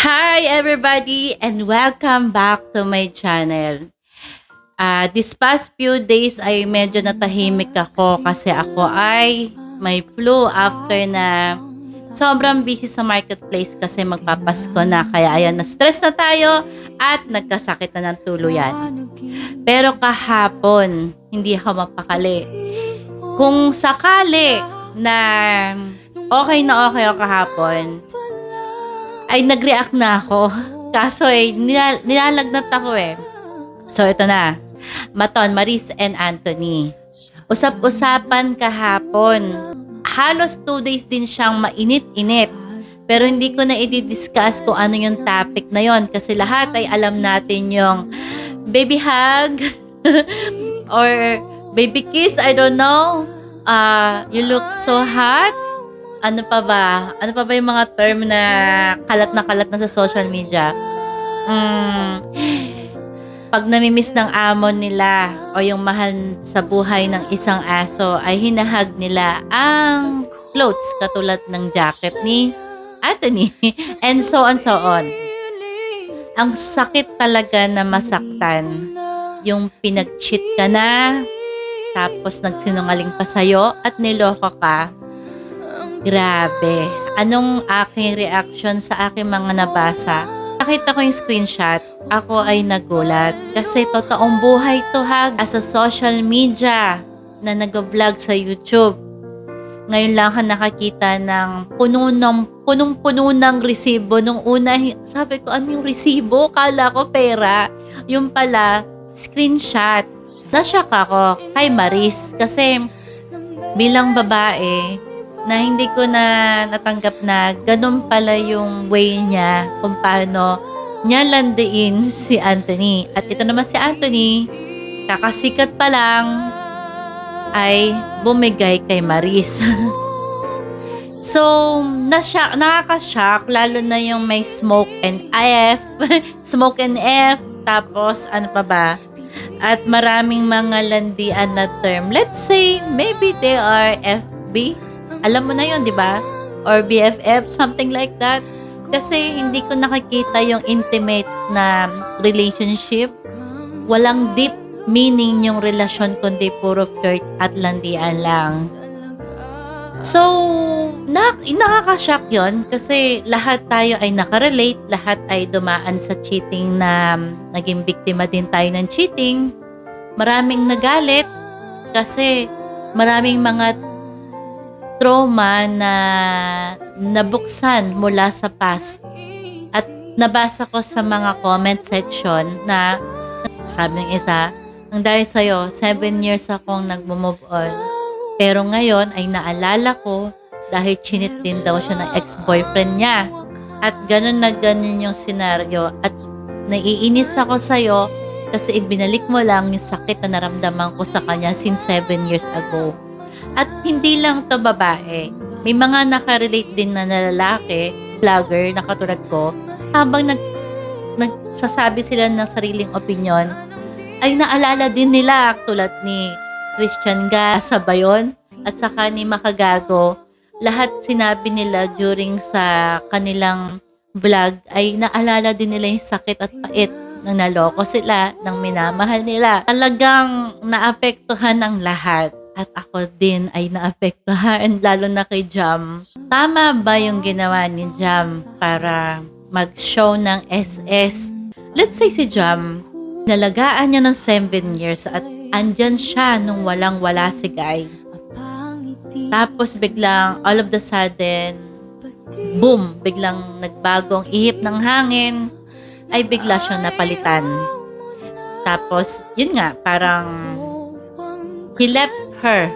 Hi everybody and welcome back to my channel. This past few days ay medyo natahimik ako kasi ako ay may flu after na sobrang busy sa marketplace kasi magpapasko na kaya ayan na-stress na tayo at nagkasakit na ng tuluyan. Pero kahapon, hindi ako mapakali. Kung sakali na okay ako kahapon, ay nag-react na ako. Kaso nilalagnat ako eh. So ito na. Maton, Maris and Anthony. Usap-usapan kahapon. Halos 2 days din siyang mainit-init. Pero hindi ko na i-discuss kung ano yung topic na yon kasi lahat ay alam natin yung baby hug or baby kiss, I don't know. You look so hot. Ano pa ba? Ano pa ba yung mga term na kalat na sa social media? Pag namimiss ng amo nila o yung mahal sa buhay ng isang aso, ay hinahag nila ang clothes katulad ng jacket ni Anthony and so on. Ang sakit talaga na masaktan. Yung pinag-cheat ka na, tapos nagsinungaling pa sa'yo at niloko ka. Grabe. Anong aking reaction sa aking mga nabasa? Nakita ko yung screenshot. Ako ay nagulat. Kasi totoong buhay to ha. As a social media na nag-vlog sa YouTube. Ngayon lang ka nakakita ng punong-puno ng resibo. Nung una, sabi ko, ano yung resibo? Kala ko pera. Yung pala, screenshot. Nashock ako kay Maris. Kasi bilang babae, na hindi ko na natanggap na ganun pala yung way niya kung paano niya landiin si Anthony. At ito naman si Anthony, kakasikat pa lang, ay bumigay kay Maris. So, nakaka-shock, lalo na yung may smoke and F, tapos ano pa ba? At maraming mga landian na term. Let's say, maybe they are FB. Alam mo na yun, di ba? Or BFF, something like that. Kasi hindi ko nakikita yung intimate na relationship. Walang deep meaning yung relasyon, kundi puro flirt at landian lang. So, nakaka-shock yun kasi lahat tayo ay nakarelate, lahat ay dumaan sa cheating na naging biktima din tayo ng cheating. Maraming nagalit kasi maraming mga trauma na nabuksan mula sa past. At nabasa ko sa mga comment section na sabi ng isa, ang dahil sa'yo, 7 years akong nag-move on. Pero ngayon ay naalala ko dahil chinit din daw siya ng ex-boyfriend niya. At ganun na ganun yung senaryo. At naiinis ako sa'yo kasi ibinalik mo lang yung sakit na naramdaman ko sa kanya since 7 years ago. At hindi lang to babae. May mga nakarelate din na lalaki, vlogger na katulad ko, habang nagsasabi sila ng sariling opinion, ay naalala din nila tulad ni Christian Ga sa Bayon at saka ni Makagago. Lahat sinabi nila during sa kanilang vlog ay naalala din nila yung sakit at pait nang naloko sila, nang minamahal nila. Talagang naapektuhan ng lahat. At ako din ay naapektuhan, lalo na kay Jam. Tama ba yung ginawa ni Jam para mag-show ng SS? Let's say si Jam, nalagaan niya ng 7 years at andyan siya nung walang-wala si Guy. Tapos biglang, all of the sudden, boom, biglang nagbagong ihip ng hangin, ay bigla siyang napalitan. Tapos, yun nga, parang he left her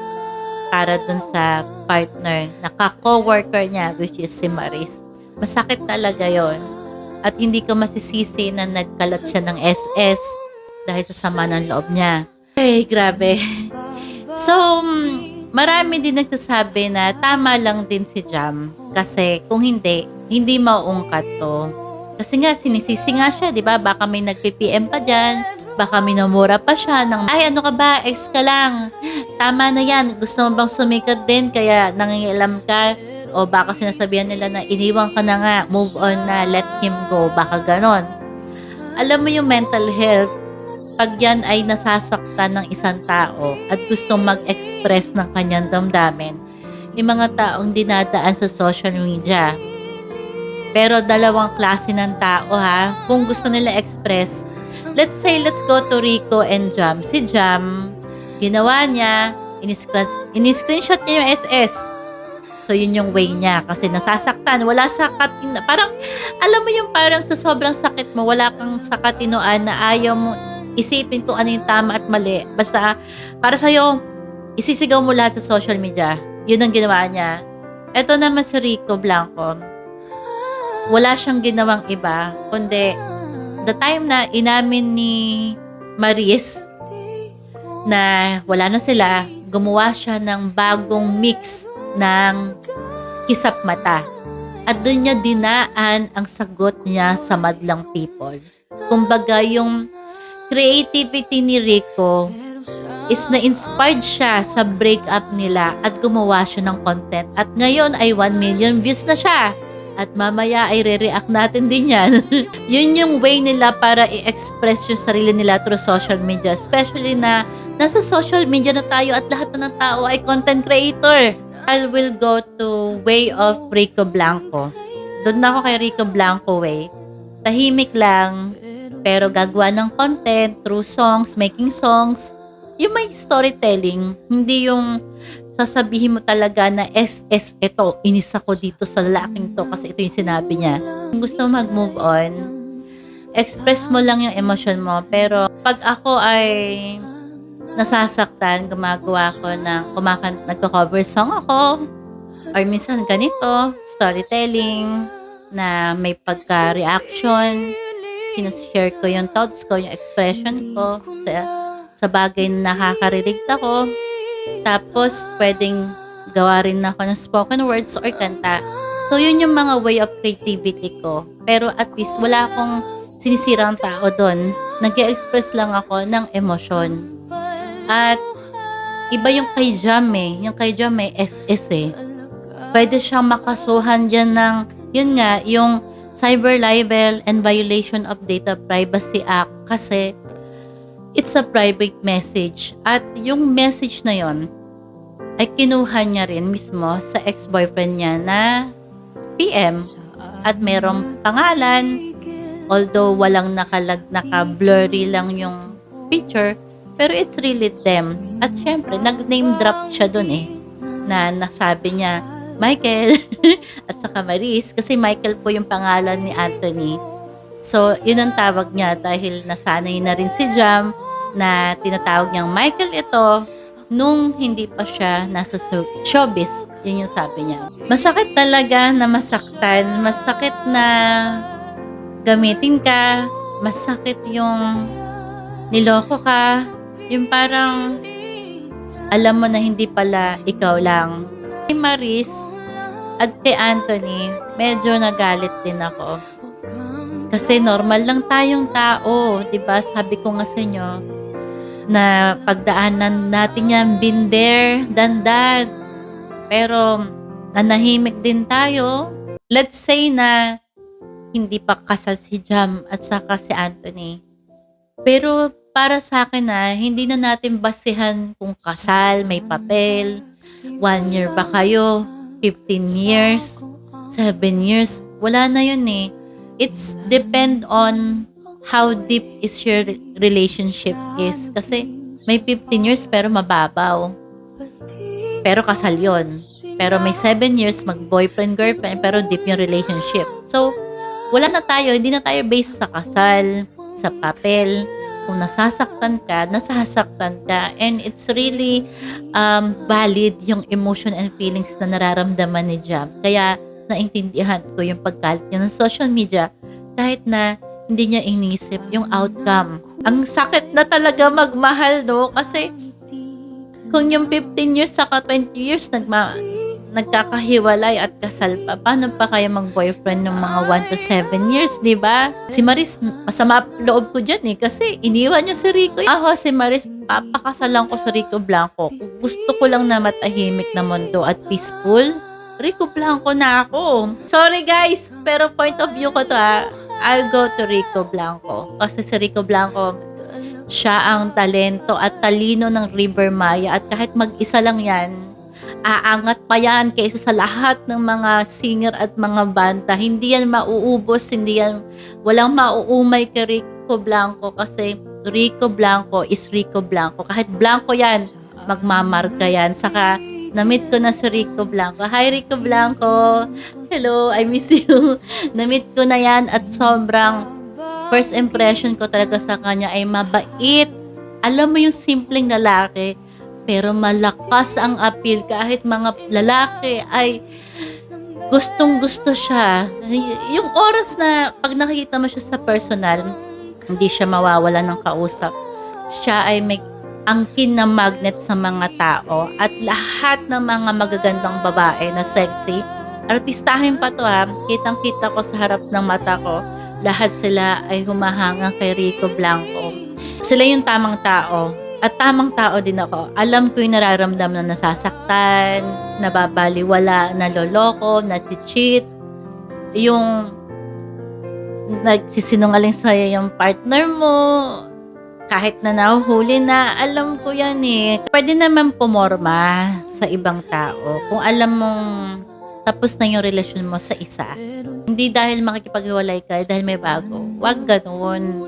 para dun sa partner na ka-coworker niya, which is si Maris. Masakit talaga yon. At hindi ko masisisi na nagkalat siya ng SS dahil sa sama ng loob niya. Ay, grabe. So, marami din nagsasabi na tama lang din si Jam. Kasi kung hindi maungkat to. Kasi nga, sinisisi nga siya, di ba? Baka may nag-PPM pa dyan. Baka minamura pa siya ng, ay ano ka ba, ex ka lang. Tama na yan, gusto mo bang sumikat din kaya nangingialam ka. O baka sinasabihan nila na iniwan ka na nga, move on na, let him go. Baka ganon. Alam mo yung mental health, pag yan ay nasasaktan ng isang tao at gustong mag-express ng kanyang damdamin, may mga taong dinadaan sa social media. Pero dalawang klase ng tao ha, kung gusto nila express. Let's say, let's go to Rico and Jam. Si Jam, ginawa niya, ini-screenshot niya yung SS. So, yun yung way niya. Kasi nasasaktan. Wala sa parang, alam mo yung parang sa sobrang sakit mo, wala kang sa katinoan na ayaw mo isipin kung ano yung tama at mali. Basta, para sa'yo, isisigaw mo lahat sa social media. Yun ang ginawa niya. Ito naman si Rico Blanco. Wala siyang ginawang iba, kundi the time na inamin ni Maris na wala na sila, gumawa siya ng bagong mix ng kisap mata. At doon niya dinaan ang sagot niya sa madlang people. Kumbaga, yung creativity ni Rico is na-inspired siya sa breakup nila at gumawa siya ng content. At ngayon ay 1 million views na siya. At mamaya ay re-react natin din yan. Yun yung way nila para i-express yung sarili nila through social media. Especially na nasa social media na tayo at lahat na ng tao ay content creator. I will go to way of Rico Blanco. Doon na ako kay Rico Blanco way. Tahimik lang, pero gagawa ng content through songs, making songs. Yung may storytelling, hindi yung sasabihin mo talaga na SS, ito, inis ako dito sa lalaking to kasi ito yung sinabi niya. Kung gusto mo mag-move on, express mo lang yung emotion mo. Pero pag ako ay nasasaktan, gumagawa ko ng nagko-cover song ako, or minsan ganito, storytelling, na may pagka-reaction, sinashare ko yung thoughts ko, yung expression ko, sa bagay na nakaka-relate ako. Tapos, pwedeng gawa rin ako ng spoken words or kanta. So, yun yung mga way of creativity ko. Pero at least, wala akong sinisirang tao doon. Nag-express lang ako ng emosyon. At, iba yung kay Jam eh. Yung kay Jam may SS eh. Pwede siyang makasuhan dyan ng, yun nga, yung Cyber Libel and Violation of Data Privacy Act. Kasi, it's a private message. At yung message na yon ay kinuha niya rin mismo sa ex-boyfriend niya na PM. At merong pangalan. Although walang naka-blurry lang yung picture. Pero it's really them. At syempre, nag-name drop siya dun eh. Na nasabi niya, Michael at saka Maris. Kasi Michael po yung pangalan ni Anthony. So, yun ang tawag niya dahil nasanay na rin si Jam na tinatawag niyang Michael ito nung hindi pa siya nasa showbiz. Yun yung sabi niya. Masakit talaga na masaktan. Masakit na gamitin ka. Masakit yung niloko ka. Yung parang alam mo na hindi pala ikaw lang. Si Maris at si Anthony, medyo nagalit din ako. Kasi normal lang tayong tao, 'di ba? Sabi ko nga sa inyo na pagdaanan natin yan, been there, done that. Pero nanahimik din tayo. Let's say na hindi pa kasal si Jam at saka si Anthony. Pero para sa akin na hindi na natin basihan kung kasal, may papel, 1 year ba kayo, 15 years, 7 years, wala na yun eh. It's depend on how deep is your relationship is. Kasi may 15 years pero mababaw. Pero kasal yon. Pero may 7 years mag-boyfriend, girlfriend, pero deep yung relationship. So, wala na tayo. Hindi na tayo based sa kasal, sa papel. Kung nasasaktan ka, nasasaktan ka. And it's really valid yung emotion and feelings na nararamdaman ni Jam. Kaya, naintindihan ko yung pagkalit niya ng social media kahit na hindi niya inisip yung outcome. Ang sakit na talaga magmahal, no? Kasi kung yung 15 years saka 20 years nagkakahiwalay at kasal pa, paano pa kaya mag-boyfriend ng mga 1 to 7 years, di ba? Si Maris, masama loob ko dyan eh, kasi iniwan niya si Rico. Ako, si Maris, papakasalan ko si Rico Blanco. Gusto ko lang na matahimik na mundo at peaceful. Rico Blanco na ako. Sorry guys, pero point of view ko to I'll go to Rico Blanco. Kasi si Rico Blanco, siya ang talento at talino ng River Maya. At kahit mag-isa lang yan, aangat pa yan kaysa sa lahat ng mga singer at mga banda. Hindi yan mauubos, walang mauumay kay Rico Blanco kasi Rico Blanco is Rico Blanco. Kahit Blanco yan, magmamarka yan. Saka, na-meet ko na si Rico Blanco. Hi Rico Blanco! Hello, I miss you. Na-meet ko na yan at sobrang first impression ko talaga sa kanya ay mabait. Alam mo yung simpleng lalaki, pero malakas ang appeal kahit mga lalaki ay gustong-gusto siya. Yung oras na pag nakikita mo siya sa personal, hindi siya mawawala ng kausap. Siya ay may angkin na magnet sa mga tao at lahat ng mga magagandang babae na sexy. Artistahin pa to Kitang-kita ko sa harap ng mata ko. Lahat sila ay humahanga kay Rico Blanco. Sila yung tamang tao. At tamang tao din ako. Alam ko yung nararamdaman na nasasaktan, nababaliwala, naloloko, nati-cheat. Yung nagsisinungaling sa'yo yung partner mo, kahit na nahuhuli na, alam ko yan Pwede naman pumorma sa ibang tao. Kung alam mong tapos na yung relasyon mo sa isa. Hindi dahil makikipaghiwalay ka, dahil may bago. Huwag ganun.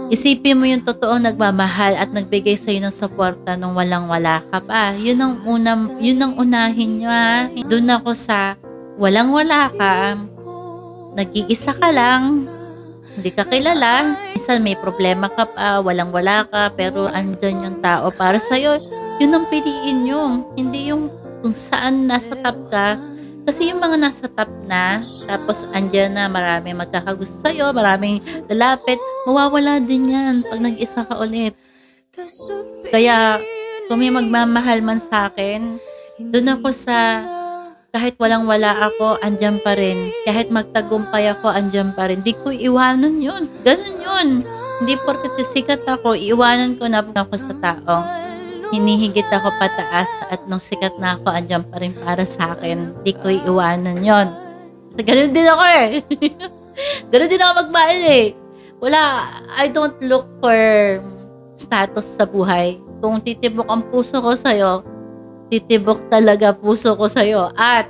Isipin mo yung totoong nagmamahal at nagbigay sa'yo ng suporta nung walang-wala ka pa. Yun ang unahin nyo Doon ako sa walang-wala ka, nag-iisa ka lang, hindi ka kilala. Minsan may problema ka pa, walang-wala ka, pero andyan yung tao para sa'yo. Yun ang piliin nyo. Hindi yung kung saan nasa top ka. Kasi yung mga nasa top na, tapos andyan na marami magkakagusto sa'yo, maraming lalapit, mawawala din yan pag nag-isa ka ulit. Kaya, kung may magmamahal man sa akin, doon ako sa kahit walang-wala ako, andyan pa rin. Kahit magtagumpay ako, andyan pa rin. Di ko iwanan yun. Ganun yun. Hindi porket sisikat ako, iwanan ko na ako sa taong hinihigit ako pataas at nung sikat na ako, andyan pa rin para sa akin. Di ko iwanan yun. Kasi ganun din ako Ganun din ako magmahal Wala, I don't look for status sa buhay. Kung titibok ang puso ko sa'yo, titibok talaga puso ko sa'yo. At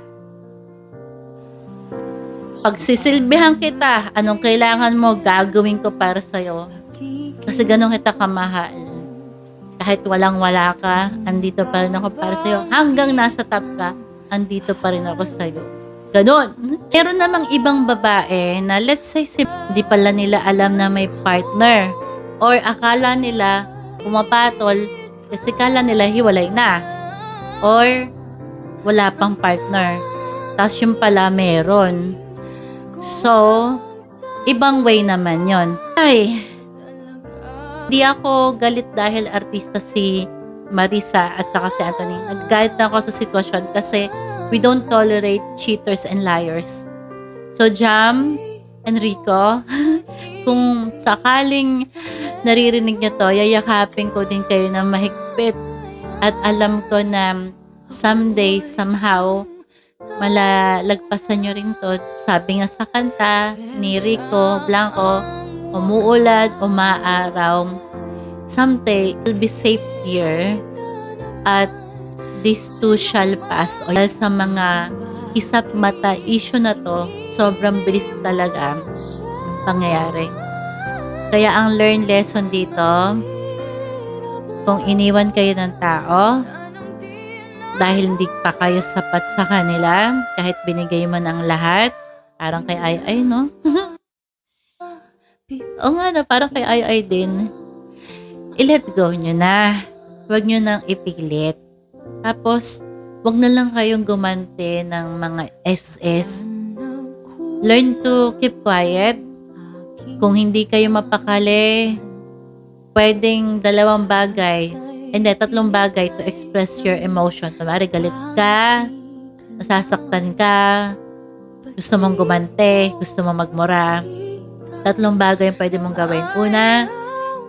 pagsisilbihan kita, anong kailangan mo, gagawin ko para sa'yo. Kasi ganun kita kamahal. Kahit walang-wala ka, andito pa rin ako para sa'yo. Hanggang nasa top ka, andito pa rin ako sa'yo. Ganon. Meron namang ibang babae na let's say hindi pala nila alam na may partner. Or akala nila pumapatol kasi akala nila hiwalay na. Or wala pang partner. Tapos yung pala meron. So, ibang way naman yon. Ay, di ako galit dahil artista si Marisa at saka si Anthony. Naggalit na ako sa sitwasyon kasi we don't tolerate cheaters and liars. So, Jam, Enrico, kung sakaling naririnig nyo to, yayakapin ko din kayo na mahigpit. At alam ko na someday, somehow, malalagpasan nyo rin to. Sabi nga sa kanta ni Rico Blanco, umuulan, umaaraw, someday, you'll be safe here at this too shall pass. O sa mga isap mata issue na to, sobrang bilis talaga ang pangyayari. Kaya ang learn lesson dito, kung iniwan kayo ng tao, dahil hindi pa kayo sapat sa kanila, kahit binigay mo ng lahat, parang kay Ay, no? O nga na, parang kay Ay din. I-let go nyo na. Huwag nyo nang ipilit. Tapos, huwag na lang kayong gumante ng mga SS. Learn to keep quiet. Kung hindi kayo mapakali, pwedeng 2 bagay. Hindi, 3 bagay to express your emotion. Kunwari, galit ka, nasasaktan ka, gusto mong gumante, gusto mong magmura. 3 bagay yung pwede mong gawin. Una,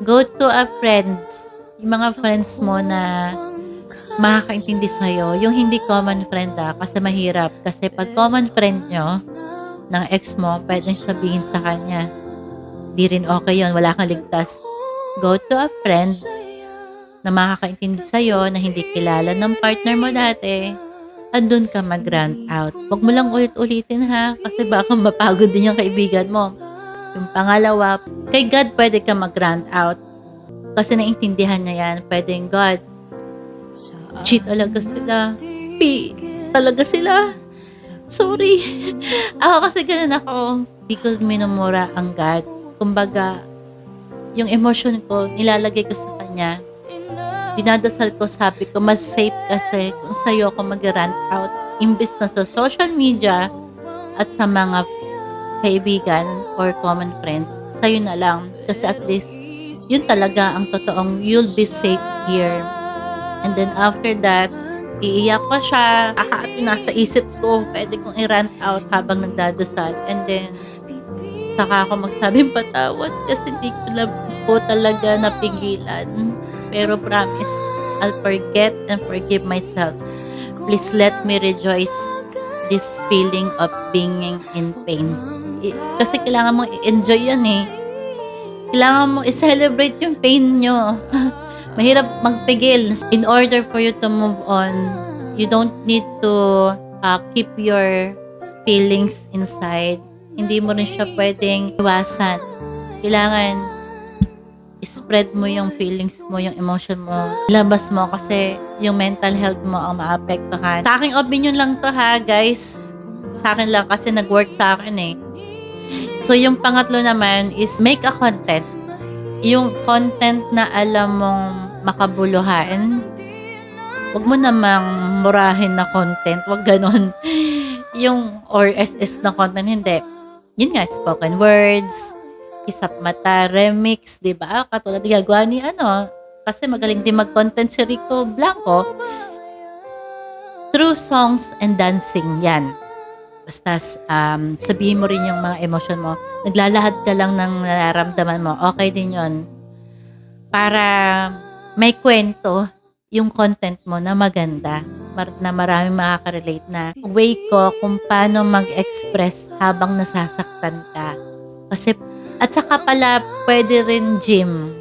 go to a friends. Yung mga friends mo na makakaintindi sa'yo. Yung hindi common friend kasi mahirap. Kasi pag common friend nyo, ng ex mo, pwedeng sabihin sa kanya, di rin okay yun, wala kang ligtas. Go to a friend na makakaintindi sa'yo, na hindi kilala ng partner mo dati, andun ka mag-rant out. Huwag mo lang ulit-ulitin ha, kasi baka mapagod din yung kaibigan mo. Yung pangalawa, kay God pwede ka mag-rant out. Kasi naintindihan niya yan. Pwedeng, God, cheat talaga sila. P, talaga sila. Sorry. Ako kasi ganun ako. Hindi ko minumura ang God. Kumbaga, yung emotion ko, nilalagay ko sa kanya. Dinadasal ko, sabi ko, mas safe kasi kung sa'yo ako mag-rant out. Imbis na sa social media at sa mga kaibigan or common friends, sa'yo na lang. Kasi at least, yun talaga ang totoong you'll be safe here. And then after that, iiyak ko siya. Nasa isip ko, pwede kong i-rant out habang nagdadasal. And then, saka ako magsabing patawad kasi di ko talaga napigilan. Pero promise, I'll forget and forgive myself. Please let me rejoice this feeling of being in pain. Kasi kailangan mong i-enjoy yan eh. Kailangan mong i-celebrate yung pain nyo. Mahirap magpigil. In order for you to move on, you don't need to keep your feelings inside. Hindi mo rin siya pwedeng iwasan. Kailangan spread mo yung feelings mo, yung emotion mo. Labas mo kasi yung mental health mo ang maapektuhan. Sa aking opinion lang to ha, guys. Sa akin lang kasi nag-work sa akin eh. So, yung pangatlo naman is make a content. Yung content na alam mong makabuluhan. Huwag mo namang murahin na content. Huwag ganon. Yung or SS na content, hindi. Yun nga, spoken words, kisap mata, remix, di ba? Katulad gagawa ni kasi magaling din mag-content si Rico Blanco. Through songs and dancing, yan. Basta sabihin mo rin yung mga emotion mo. Naglalahad ka lang ng nararamdaman mo. Okay din yun. Para may kwento yung content mo na maganda. Na maraming makaka-relate na way ko kung paano mag-express habang nasasaktan ka. Kasi, at saka pala, pwede rin gym.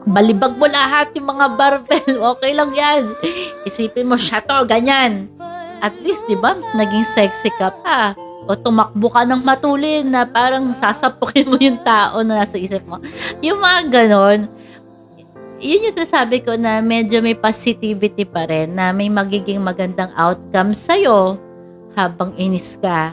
Balibag mo lahat yung mga barbell. Okay lang yan. Isipin mo, siya to, ganyan. At least, di ba, naging sexy ka pa. O tumakbo ka ng matulin na parang sasapukin mo yung tao na nasa isip mo. Yung mga ganon, yun yung sasabi ko na medyo may positivity pa rin na may magiging magandang outcome sa'yo habang inis ka.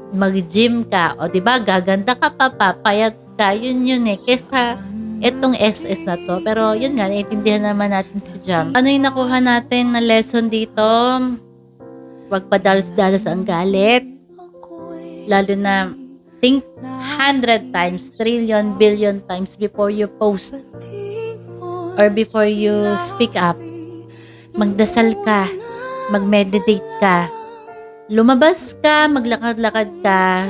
Mag-gym ka. O di ba gaganda ka pa, papayat ka. Yun eh. Kesa itong SS na to. Pero yun nga, naiintindihan naman natin si Jam. Ano yung nakuha natin na lesson dito? Huwag padalos-dalos ang galit. Lalo na think 100 times, trillion, billion times before you post or before you speak up. Magdasal ka, mag-meditate ka, lumabas ka, maglakad-lakad ka,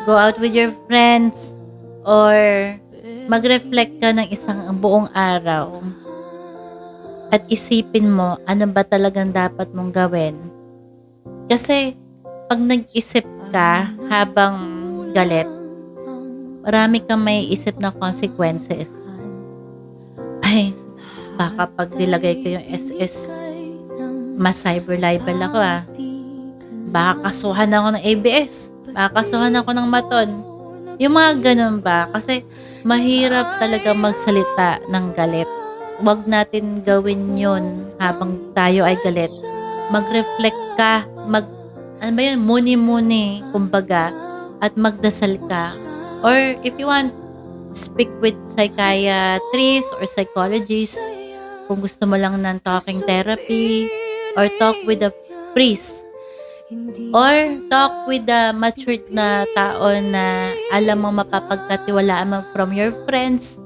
go out with your friends, or mag-reflect ka ng isang buong araw at isipin mo ano ba talagang dapat mong gawin. Kasi pag nag-isip ka habang galit, marami kang may isip na consequences. Ay, baka pag nilagay ko yung SS, ma-cyber libel ako Baka kasuhan ako ng ABS. Baka kasuhan ako ng Maton. Yung mga ganun ba? Kasi mahirap talaga magsalita ng galit. Huwag natin gawin yun habang tayo ay galit. Mag-reflect ka, muni-muni, kumbaga, at magdasal ka. Or if you want, speak with psychiatrists or psychologists kung gusto mo lang ng talking therapy, or talk with a priest, or talk with a matured na tao na alam mo mapapagkatiwalaan mo from your friends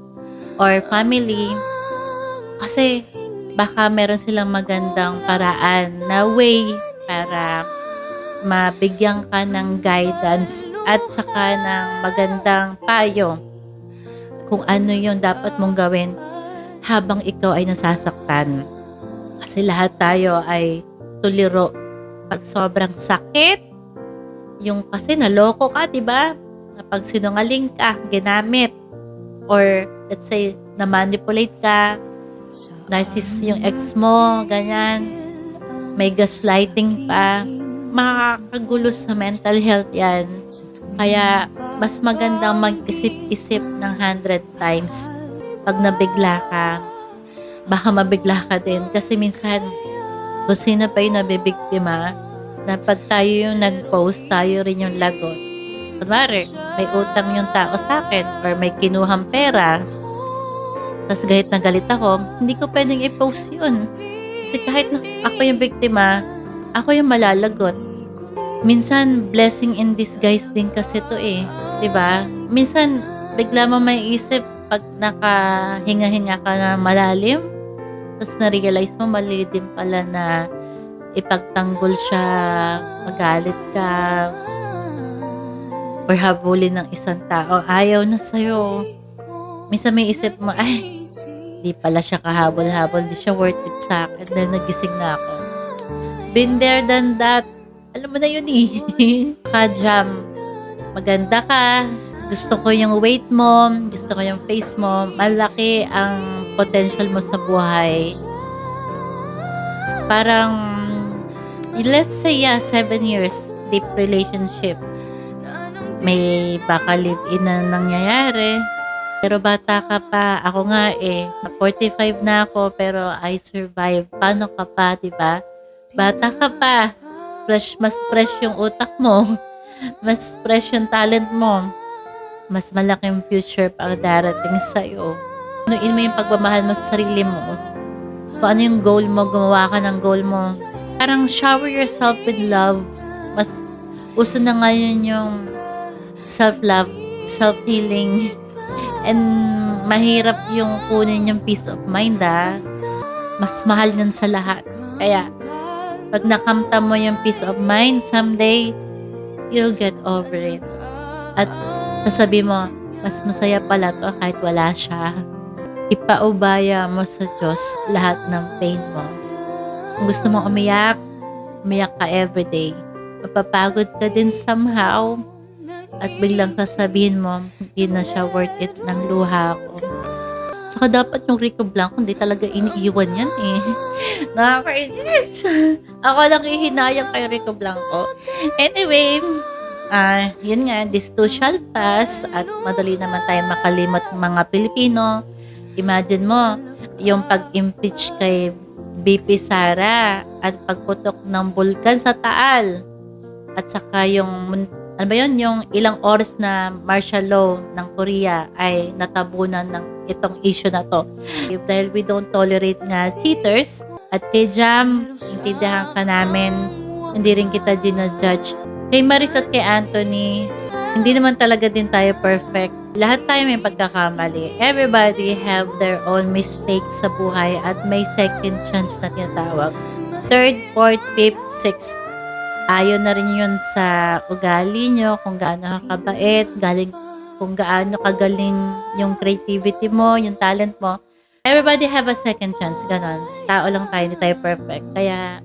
or family. Kasi baka meron silang magandang paraan na way para mabigyan ka ng guidance at saka ng magandang payo kung ano yung dapat mong gawin habang ikaw ay nasasaktan. Kasi lahat tayo ay tuliro pag sobrang sakit. Yung kasi naloko ka, di ba? Pag sinungaling ka, ginamit. Or let's say, na-manipulate ka, narcissist yung ex mo, ganyan. May gaslighting pa. Makakagulo sa mental health yan. Kaya, mas magandang mag-isip-isip ng 100 times. Pag nabigla ka, baka mabigla ka din. Kasi minsan, kung sino pa yung nabibiktima, na pag tayo yung nag-post, tayo rin yung lagot. Kunwari, may utang yung tao sa akin or may kinuhang pera, tapos galit na galit ako, hindi ko pwedeng i-post yun. Kasi kahit na ako yung biktima, ako yung malalagot. Minsan, blessing in disguise din kasi to eh. 'Di ba? Minsan, bigla mo may isip pag nakahinga-hinga ka na malalim, tapos na-realize mo mali din pala na ipagtanggol siya, magalit ka, or habulin ng isang tao, ayaw na sa'yo. Minsan may isip mo, ay, di pala siya kahabol-habol, di siya worth it sa akin, dahil nagising na ako. Been there, done that. Alam mo na yun eh. Ka-jam. Maganda ka. Gusto ko yung weight mo. Gusto ko yung face mo. Malaki ang potential mo sa buhay. Parang, let's say, 7 years deep relationship. May baka live-in na nangyayari. Pero bata ka pa. Ako nga 45 na ako, pero I survive. Paano ka pa, diba? Bata ka pa. Mas fresh yung utak mo. Mas fresh yung talent mo. Mas malaking future pa ang darating sa'yo. Anuin mo yung pagmamahal mo sa sarili mo. Kung ano yung goal mo, gumawa ka ng goal mo. Parang shower yourself with love. Mas uso na ngayon yung self-love, self-healing. And mahirap yung kunin yung peace of mind Mas mahal yan sa lahat. Kaya, pag nakamta mo yung peace of mind, someday, you'll get over it. At sasabi mo, mas masaya pala to kahit wala siya. Ipaubaya mo sa Diyos lahat ng pain mo. Kung gusto mo umiyak, umiyak ka everyday. Mapapagod ka din somehow. At biglang sasabihin mo, hindi na siya worth it ng luha ko. Saka dapat yung Rico Blanco, hindi talaga iniiwan yan eh. Nakakainis. Ako lang ihinayang kay Rico Blanco. Anyway, yun nga, this too shall pass at madali naman tayo makalimot mga Pilipino. Imagine mo, yung pag-impeach kay BP Sara at pagputok ng bulkan sa Taal. At saka yung ano ba yun, yung ilang oras na martial law ng Korea ay natabunan ng itong issue na to. Dahil we don't tolerate nga cheaters. At kay Jam, intindihan ka namin, hindi rin kita ginajudge. Kay Maris at kay Anthony, hindi naman talaga din tayo perfect. Lahat tayo may pagkakamali. Everybody have their own mistakes sa buhay at may second chance na tinatawag. Third, fourth, fifth, sixth. Ayon na rin yun sa ugali nyo, kung gaano ka kabait, kung gaano kagaling yung creativity mo, yung talent mo. Everybody have a second chance, ganon. Tao lang tayo, hindi tayo perfect. Kaya,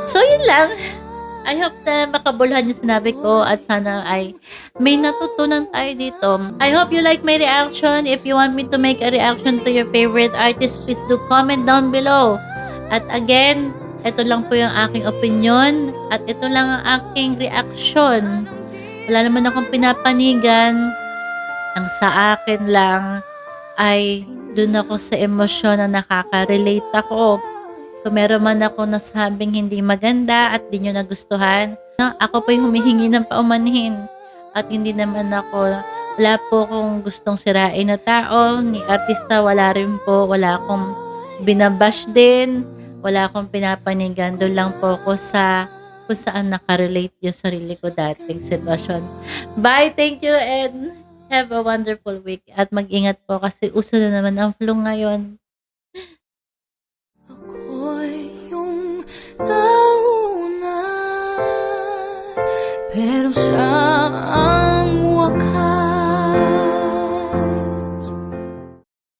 so yun lang. I hope na makabuluhan yung sinabi ko at sana ay may natutunan tayo dito. I hope you like my reaction. If you want me to make a reaction to your favorite artist, please do comment down below. At again, ito lang po yung aking opinion at ito lang ang aking reaction. Wala naman akong pinapanigan. Ang sa akin lang ay dun ako sa emosyon na nakaka-relate ako. Kung meron man ako nasabing hindi maganda at di nyo nagustuhan, ako po yung humihingi ng paumanhin. At hindi naman ako, wala po akong gustong sirain na tao, ni artista wala rin po, wala akong binabash din. Wala akong pinapanigan. Doon lang po ako sa kung saan nakarelate yung sarili ko dating sitwasyon. Bye! Thank you and have a wonderful week. At mag-ingat po kasi uso na naman ang flu ngayon. Ako'y yung nauna pero siya